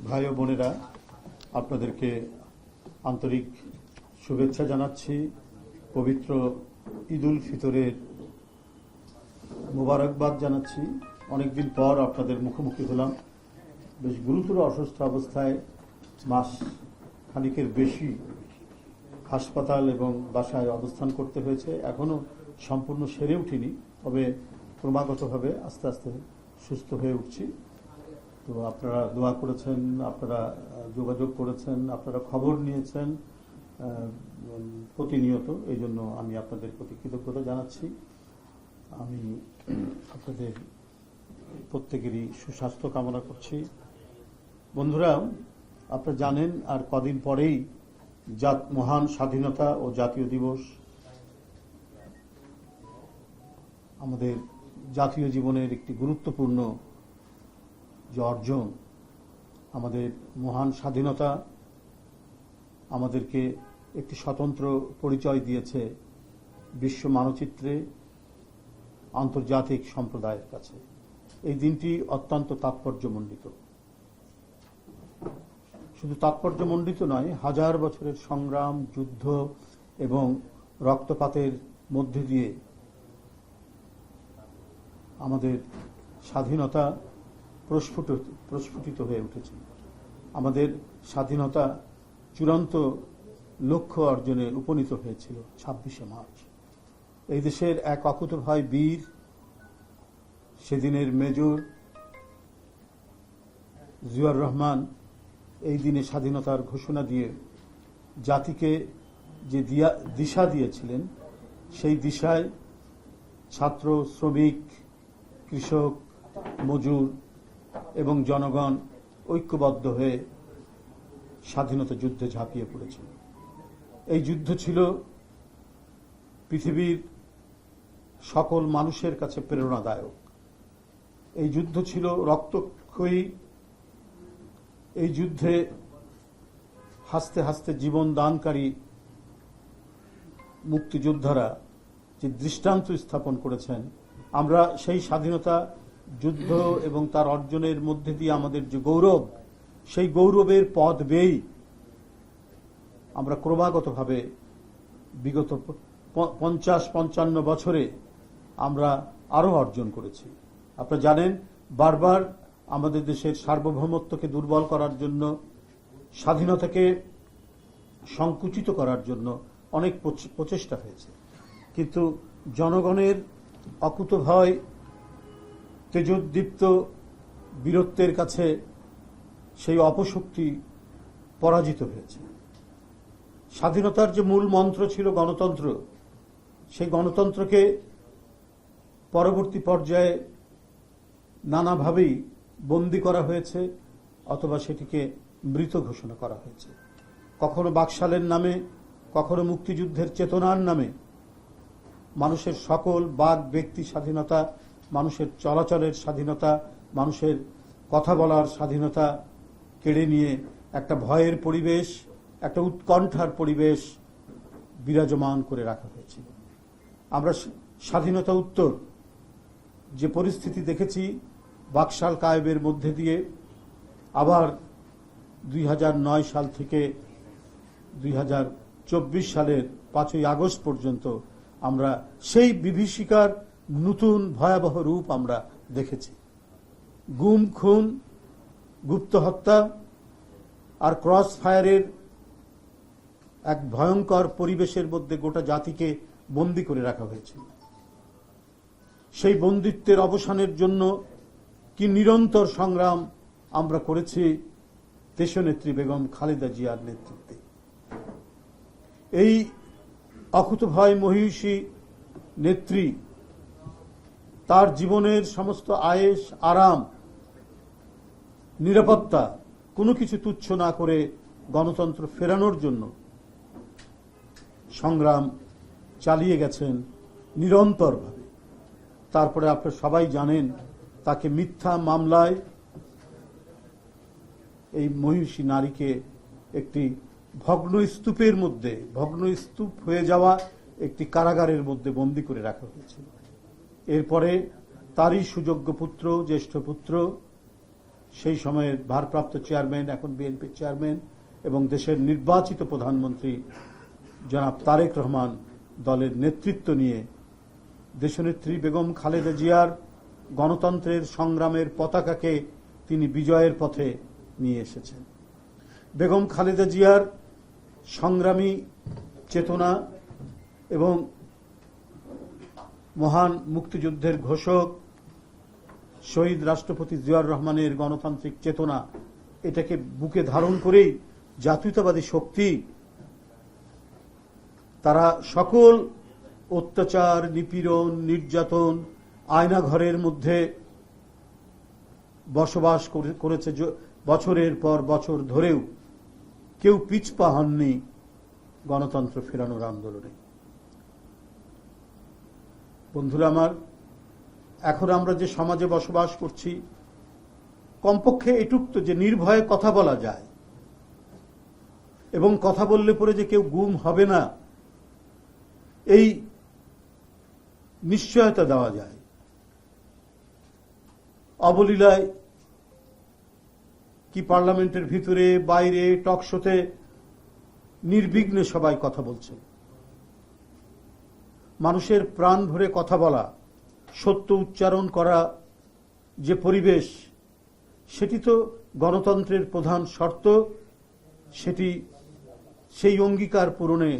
ভাই ও বোনেরা, আপনাদেরকে আন্তরিক শুভেচ্ছা জানাচ্ছি। পবিত্র ঈদ উল ফিতরের মোবারকবাদ জানাচ্ছি। অনেকদিন পর আপনাদের মুখোমুখি হলাম। বেশ গুরুতর অসুস্থ অবস্থায় মাস খানিকের বেশি হাসপাতাল এবং বাসায় অবস্থান করতে হয়েছে। এখনো সম্পূর্ণ সেরে উঠিনি, তবে ক্রমাগতভাবে আস্তে আস্তে সুস্থ হয়ে উঠছি। তো আপনারা দোয়া করেছেন, আপনারা যোগাযোগ করেছেন, আপনারা খবর নিয়েছেন প্রতিনিয়ত। এই জন্য আমি আপনাদের প্রতি কৃতজ্ঞতা জানাচ্ছি। আমি আপনাদের প্রত্যেকেরই সুস্বাস্থ্য কামনা করছি। বন্ধুরা, আপনারা জানেন আর কদিন পরেই মহান স্বাধীনতা ও জাতীয় দিবস। আমাদের জাতীয় জীবনের একটি গুরুত্বপূর্ণ যে অর্জন, আমাদের মহান স্বাধীনতা আমাদেরকে একটি স্বতন্ত্র পরিচয় দিয়েছে বিশ্ব মানচিত্রে আন্তর্জাতিক সম্প্রদায়ের কাছে। এই দিনটি অত্যন্ত তাৎপর্যমণ্ডিত। শুধু তাৎপর্যমণ্ডিত নয়, হাজার বছরের সংগ্রাম, যুদ্ধ এবং রক্তপাতের মধ্যে দিয়ে আমাদের স্বাধীনতা প্রস্ফুটিত হয়ে উঠেছে। আমাদের স্বাধীনতা চূড়ান্ত লক্ষ্য অর্জনে উপনীত হয়েছিল 26শে মার্চ। এই দেশের এক অকুতোভয় বীর, সেদিনের মেজর জিয়াউর রহমান এই দিনে স্বাধীনতার ঘোষণা দিয়ে জাতিকে যে দিশা দিয়েছিলেন, সেই দিশায় ছাত্র, শ্রমিক, কৃষক, মজুর এবং জনগণ ঐক্যবদ্ধ হয়ে স্বাধীনতা যুদ্ধে ঝাঁপিয়ে পড়েছিল। এই যুদ্ধ ছিল পৃথিবীর সকল মানুষের কাছে প্রেরণাদায়ক। এই যুদ্ধ ছিল রক্তক্ষয়ী। এই যুদ্ধে হাসতে হাসতে জীবন দানকারী মুক্তিযোদ্ধারা যে দৃষ্টান্ত স্থাপন করেছেন, আমরা সেই স্বাধীনতা যুদ্ধ এবং তার অর্জনের মধ্যে দিয়ে আমাদের যে গৌরব, সেই গৌরবের পথ বেয়েই আমরা ক্রমাগতভাবে বিগত 50-55 বছরে আমরা আরো অর্জন করেছি। আপনারা জানেন, বারবার আমাদের দেশের সার্বভৌমত্বকে দুর্বল করার জন্য, স্বাধীনতাকে সংকুচিত করার জন্য অনেক প্রচেষ্টা হয়েছে, কিন্তু জনগণের অকুতোভয় তেজোদ্দীপ্ত বীরত্বের কাছে সেই অপশক্তি পরাজিত হয়েছে। স্বাধীনতার যে মূল মন্ত্র ছিল গণতন্ত্র, সেই গণতন্ত্রকে পরবর্তী পর্যায়ে নানাভাবেই বন্দী করা হয়েছে অথবা সেটিকে মৃত ঘোষণা করা হয়েছে। কখনো বাকশালের নামে, কখনো মুক্তিযুদ্ধের চেতনার নামে মানুষের সকল বাক ব্যক্তি স্বাধীনতা, মানুষের চলাচলের স্বাধীনতা, মানুষের কথা বলার স্বাধীনতা কেড়ে নিয়ে একটা ভয়ের পরিবেশ, একটা উৎকণ্ঠার পরিবেশ বিরাজমান করে রাখা হয়েছিল। আমরা স্বাধীনতা উত্তর যে পরিস্থিতি দেখেছি বাকশাল কায়েবের মধ্যে দিয়ে, আবার 2009 সাল থেকে 2024 সালের 5ই আগস্ট পর্যন্ত আমরা সেই বিভীষিকার নতুন ভয়াবহ রূপ আমরা দেখেছি। গুম, খুন, গুপ্ত হত্যা আর ক্রস ফায়ারের এক ভয়ঙ্কর পরিবেশের মধ্যে গোটা জাতিকে বন্দী করে রাখা হয়েছিল। সেই বন্দিত্বের অবসানের জন্য কি নিরন্তর সংগ্রাম আমরা করেছি দেশনেত্রী বেগম খালেদা জিয়ার নেতৃত্বে। এই অকুতোভয় মহিষী নেত্রী তার জীবনের সমস্ত আয়েশ, আরাম, নিরাপত্তা কোনো কিছু তুচ্ছ না করে গণতন্ত্র ফেরানোর জন্য সংগ্রাম চালিয়ে গেছেন নিরন্তরভাবে। তারপরে আপনারা সবাই জানেন, তাকে মিথ্যা মামলায় এই মহিষী নারীকে একটি ভগ্নস্তূপের মধ্যে, ভগ্নস্তূপ হয়ে যাওয়া একটি কারাগারের মধ্যে বন্দী করে রাখা হয়েছিল। এরপরে তারই সুযোগ্য পুত্র, জ্যেষ্ঠ পুত্র সেই সময়ের ভারপ্রাপ্ত চেয়ারম্যান, এখন বিএনপির চেয়ারম্যান এবং দেশের নির্বাচিত প্রধানমন্ত্রী জনাব তারেক রহমান দলের নেতৃত্ব নিয়ে দেশনেত্রী বেগম খালেদা জিয়ার গণতন্ত্রের সংগ্রামের পতাকাকে তিনি বিজয়ের পথে নিয়ে এসেছেন। বেগম খালেদা জিয়ার সংগ্রামী চেতনা এবং মহান মুক্তিযুদ্ধের ঘোষক শহীদ রাষ্ট্রপতি জিয়াউর রহমানের গণতান্ত্রিক চেতনা, এটাকে বুকে ধারণ করেই জাতীয়তাবাদী শক্তি তারা সকল অত্যাচার, নিপীড়ন, নির্যাতন, আয়নাঘরের মধ্যে বসবাস করেছে বছরের পর বছর ধরেও কেউ পিছপা হননি গণতন্ত্র ফেরানোর আন্দোলনে। বন্ধুরা আমার, এখন আমরা যে সমাজে বসবাস করছি, কমপক্ষে এটুক তো যে নির্ভয়ে কথা বলা যায় এবং কথা বললে পরে যে কেউ গুম হবে না, এই নিশ্চয়তা দেওয়া যায়। অবলীলায় কি পার্লামেন্টের ভিতরে বাইরে টকশোতে নির্বিঘ্নে সবাই কথা বলছে। মানুষের প্রাণ ভরে কথা বলা, সত্য উচ্চারণ করা যে পরিবেশ, সেটি তো গণতন্ত্রের প্রধান শর্ত। সেই অঙ্গীকার পূরণে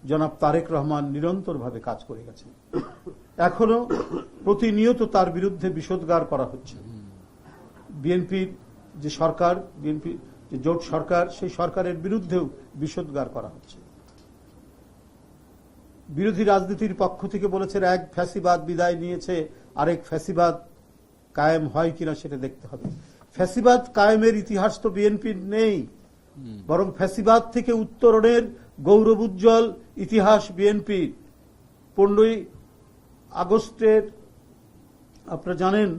জনাব তারেক রহমান নিরন্তরভাবে কাজ করে গেছেন। এখনো প্রতিনিয়ত তার বিরুদ্ধে বিষোদ্গার করা হচ্ছে। বিএনপির যে সরকার, বিএনপি যে জোট সরকার, সেই সরকারের বিরুদ্ধেও বিষোদ্গার করা হচ্ছে। বিরোধী রাজনীতির পক্ষ থেকে বলেছে এক ফ্যাসিবাদ বিদায় নিয়েছে, আরেক ফ্যাসিবাদ কায়েম হয় কিনা সেটা দেখতে হবে। ফ্যাসিবাদ কায়েমের ইতিহাস তো বিএনপির নেই, বরং ফ্যাসিবাদ থেকে উত্তরণের গৌরবোজ্জ্বল ইতিহাস বিএনপির। 15ই আগস্টের আপনারা জানেন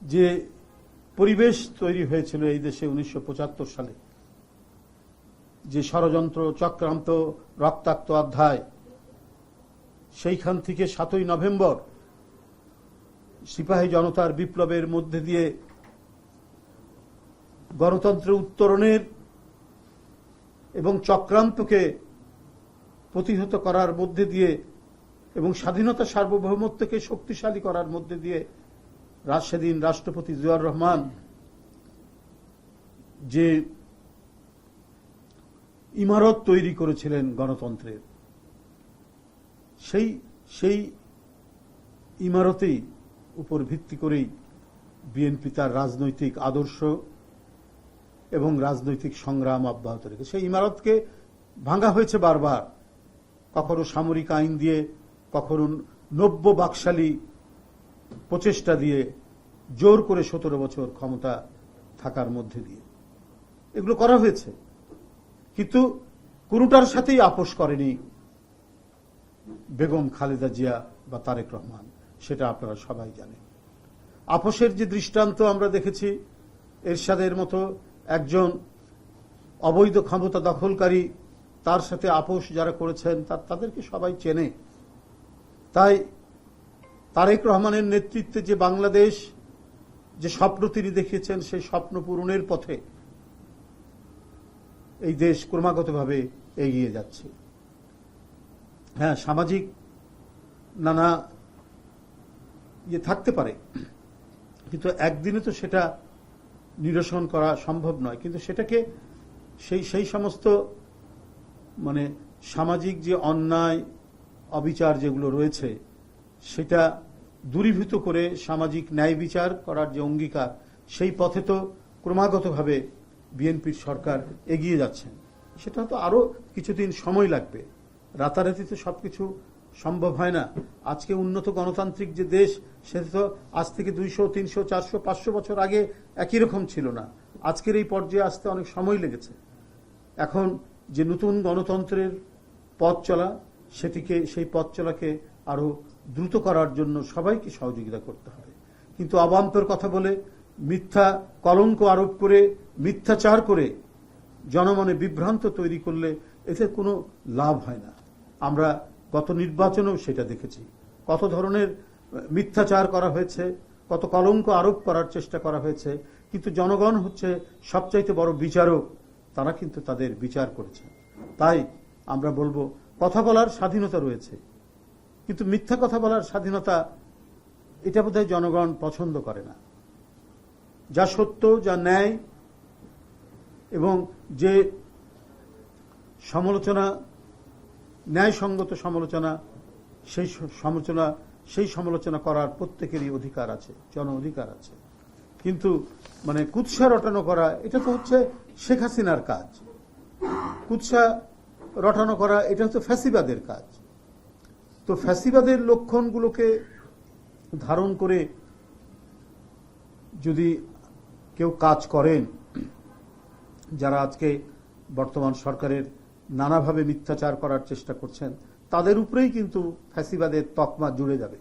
যে পরিবেশ তৈরি হয়েছিল এই দেশে 1975 সালে, যে ষড়যন্ত্র, চক্রান্ত, রক্তাক্ত অধ্যায়, সেইখান থেকে 7ই নভেম্বর সিপাহী জনতার বিপ্লবের মধ্যে দিয়ে গণতন্ত্রের উত্তরণের এবং চক্রান্তকে প্রতিহত করার মধ্যে দিয়ে এবং স্বাধীনতা সার্বভৌমত্বকে শক্তিশালী করার মধ্যে দিয়ে সেদিন রাষ্ট্রপতি জিয়াউর রহমান যে ইমারত তৈরি করেছিলেন গণতন্ত্রের, সেই ইমারতেই উপর ভিত্তি করেই বিএনপি তার রাজনৈতিক আদর্শ এবং রাজনৈতিক সংগ্রাম অব্যাহত রেখে সেই ইমারতকে ভাঙা হয়েছে বারবার, কখনো সামরিক আইন দিয়ে, কখনো নব্য বাকশালী প্রচেষ্টা দিয়ে, জোর করে 17 বছর ক্ষমতা থাকার মধ্যে দিয়ে এগুলো করা হয়েছে। কিন্তু কোনোটার সাথেই আপোষ করেনি বেগম খালেদা জিয়া বা তারেক রহমান, সেটা আপনারা সবাই জানেন। আপোষের যে দৃষ্টান্ত আমরা দেখেছি, এরশাদের মতো একজন অবৈধ ক্ষমতা দখলকারী, তার সাথে আপোষ যারা করেছেন তাদেরকে সবাই চেনে। তাই তারেক রহমানের নেতৃত্বে যে বাংলাদেশ, যে স্বপ্ন তিনি দেখিয়েছেন, সেই স্বপ্ন পূরণের পথে এই দেশ ক্রমাগতভাবে এগিয়ে যাচ্ছে। হ্যাঁ, সামাজিক নানা থাকতে পারে, কিন্তু একদিনে তো সেটা নিরসন করা সম্ভব নয়। কিন্তু সেটাকে সেই সমস্ত সামাজিক যে অন্যায় অবিচার যেগুলো রয়েছে, সেটা দূরীভূত করে সামাজিক ন্যায় বিচার করার যে অঙ্গীকার, সেই পথে তো ক্রমাগতভাবে বিএনপির সরকার এগিয়ে যাচ্ছেন। সেটা তো আরো কিছুদিন সময় লাগবে, রাতারাতি তো সবকিছু সম্ভব হয় না। আজকে উন্নত গণতান্ত্রিক যে দেশ, সেটা তো আজ থেকে 200, 300, 400, 500 বছর আগে একই রকম ছিল না। আজকের এই পর্যায়ে আসতে অনেক সময় লেগেছে। এখন যে নতুন গণতন্ত্রের পথ চলা, সেই পথ চলাকে আরো দ্রুত করার জন্য সবাইকে সহযোগিতা করতে হবে। কিন্তু অবান্তর কথা বলে, মিথ্যা কলঙ্ক আরোপ করে, মিথ্যাচার করে জনমনে বিভ্রান্ত তৈরি করলে এতে কোনো লাভ হয় না। আমরা গত নির্বাচনেও সেটা দেখেছি, কত ধরনের মিথ্যাচার করা হয়েছে, কত কলঙ্ক আরোপ করার চেষ্টা করা হয়েছে। কিন্তু জনগণ হচ্ছে সবচাইতে বড় বিচারক, তারা কিন্তু তাদের বিচার করেছে। তাই আমরা বলবো কথা বলার স্বাধীনতা রয়েছে, কিন্তু মিথ্যা কথা বলার স্বাধীনতা এটা বোধহয় জনগণ পছন্দ করে না। যা সত্য, যা ন্যায় এবং যে সমালোচনা, ন্যায়সঙ্গত সমালোচনা, সেই সমালোচনা করার প্রত্যেকেরই অধিকার আছে, জন অধিকার আছে। কিন্তু মানে কুৎসা রটানো করা, এটা তো হচ্ছে শেখ হাসিনার কাজ। কুৎসা রটানো করা এটা হচ্ছে ফ্যাসিবাদের কাজ। তো ফ্যাসিবাদের লক্ষণগুলোকে ধারণ করে যদি কেউ কাজ করেন, যারা আজকে বর্তমান সরকারের নানাভাবে মিথ্যাচার করার চেষ্টা করছেন, তাদের উপরেই কিন্তু ফ্যাসিবাদের তকমা জুড়ে যাবে।